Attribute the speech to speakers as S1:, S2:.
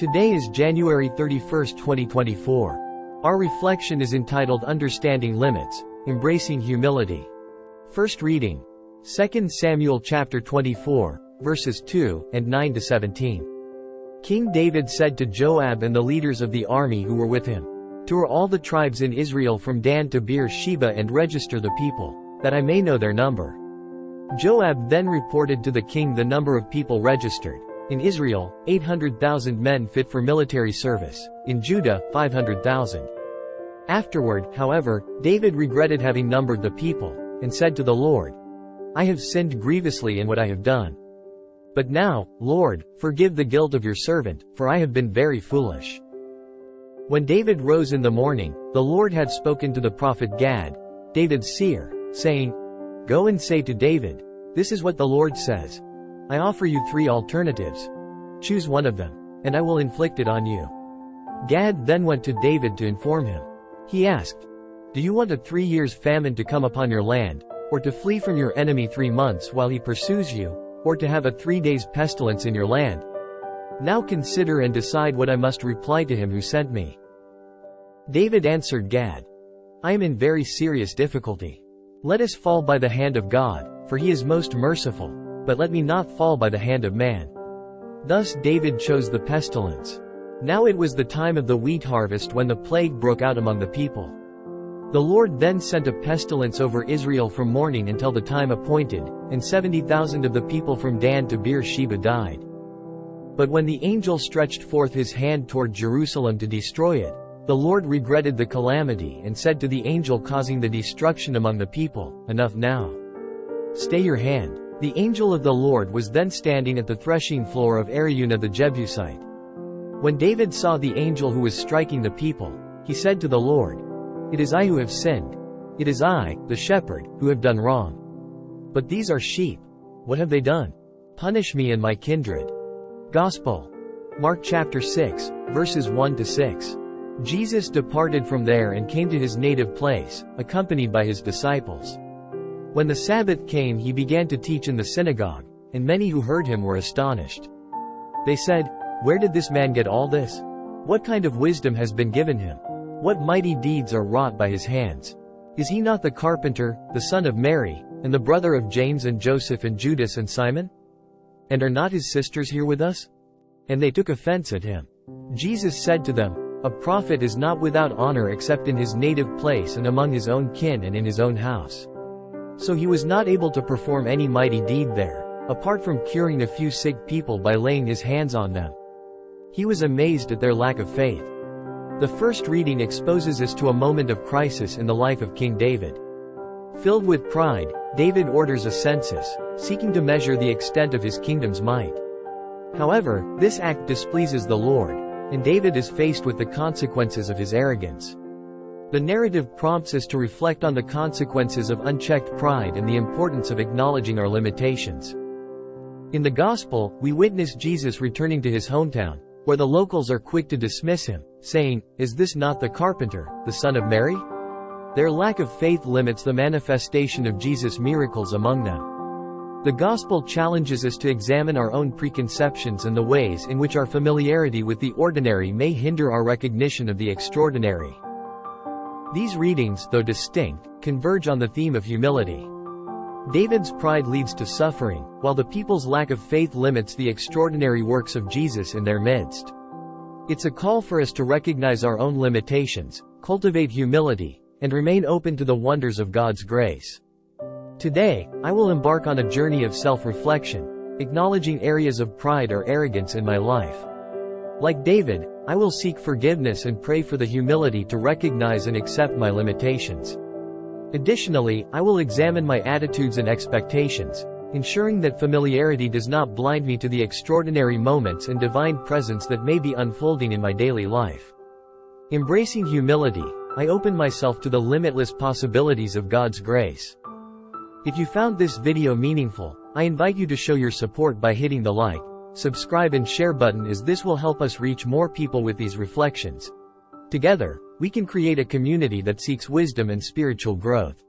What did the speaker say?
S1: Today is January 31, 2024. Our reflection is entitled Understanding Limits, Embracing Humility. First reading. 2 Samuel chapter 24, verses 2 and 9 to 17. King David said to Joab and the leaders of the army who were with him, "Tour all the tribes in Israel from Dan to Beer-sheba and register the people, that I may know their number." Joab then reported to the king the number of people registered. In Israel, 800,000 men fit for military service. In Judah, 500,000. Afterward, however, David regretted having numbered the people, and said to the Lord, "I have sinned grievously in what I have done. But now, Lord, forgive the guilt of your servant, for I have been very foolish." When David rose in the morning, the Lord had spoken to the prophet Gad, David's seer, saying, "Go and say to David, this is what the Lord says. I offer you 3 alternatives. Choose one of them, and I will inflict it on you." Gad then went to David to inform him. He asked, "Do you want a 3 years famine to come upon your land, or to flee from your enemy 3 months while he pursues you, or to have a 3 days pestilence in your land? Now consider and decide what I must reply to him who sent me." David answered Gad, "I am in very serious difficulty. Let us fall by the hand of God, for he is most merciful, but let me not fall by the hand of man." Thus David chose the pestilence. Now it was the time of the wheat harvest when the plague broke out among the people. The Lord then sent a pestilence over Israel from morning until the time appointed, and 70,000 of the people from Dan to Beer-sheba died. But when the angel stretched forth his hand toward Jerusalem to destroy it, the Lord regretted the calamity and said to the angel causing the destruction among the people, "Enough now. Stay your hand." The angel of the Lord was then standing at the threshing floor of Araunah the Jebusite. When David saw the angel who was striking the people, he said to the Lord, "It is I who have sinned. It is I, the shepherd, who have done wrong. But these are sheep. What have they done? Punish me and my kindred." Gospel. Mark chapter 6, verses 1 to 6. Jesus departed from there and came to his native place, accompanied by his disciples. When the Sabbath came, he began to teach in the synagogue, and many who heard him were astonished. They said, "Where did this man get all this? What kind of wisdom has been given him? What mighty deeds are wrought by his hands? Is he not the carpenter, the son of Mary, and the brother of James and Joseph and Judas and Simon? And are not his sisters here with us?" And they took offense at him. Jesus said to them, "A prophet is not without honor except in his native place and among his own kin and in his own house." So he was not able to perform any mighty deed there, apart from curing a few sick people by laying his hands on them. He was amazed at their lack of faith. The first reading exposes us to a moment of crisis in the life of King David. Filled with pride, David orders a census, seeking to measure the extent of his kingdom's might. However, this act displeases the Lord, and David is faced with the consequences of his arrogance. The narrative prompts us to reflect on the consequences of unchecked pride and the importance of acknowledging our limitations. In the Gospel, we witness Jesus returning to his hometown, where the locals are quick to dismiss him, saying, "Is this not the carpenter, the son of Mary?" Their lack of faith limits the manifestation of Jesus' miracles among them. The Gospel challenges us to examine our own preconceptions and the ways in which our familiarity with the ordinary may hinder our recognition of the extraordinary. These readings, though distinct, converge on the theme of humility. David's pride leads to suffering, while the people's lack of faith limits the extraordinary works of Jesus in their midst. It's a call for us to recognize our own limitations, cultivate humility, and remain open to the wonders of God's grace. Today, I will embark on a journey of self-reflection, acknowledging areas of pride or arrogance in my life. Like David, I will seek forgiveness and pray for the humility to recognize and accept my limitations. Additionally, I will examine my attitudes and expectations, ensuring that familiarity does not blind me to the extraordinary moments and divine presence that may be unfolding in my daily life. Embracing humility, I open myself to the limitless possibilities of God's grace. If you found this video meaningful, I invite you to show your support by hitting the like, subscribe and share button, as this will help us reach more people with these reflections. Together, we can create a community that seeks wisdom and spiritual growth.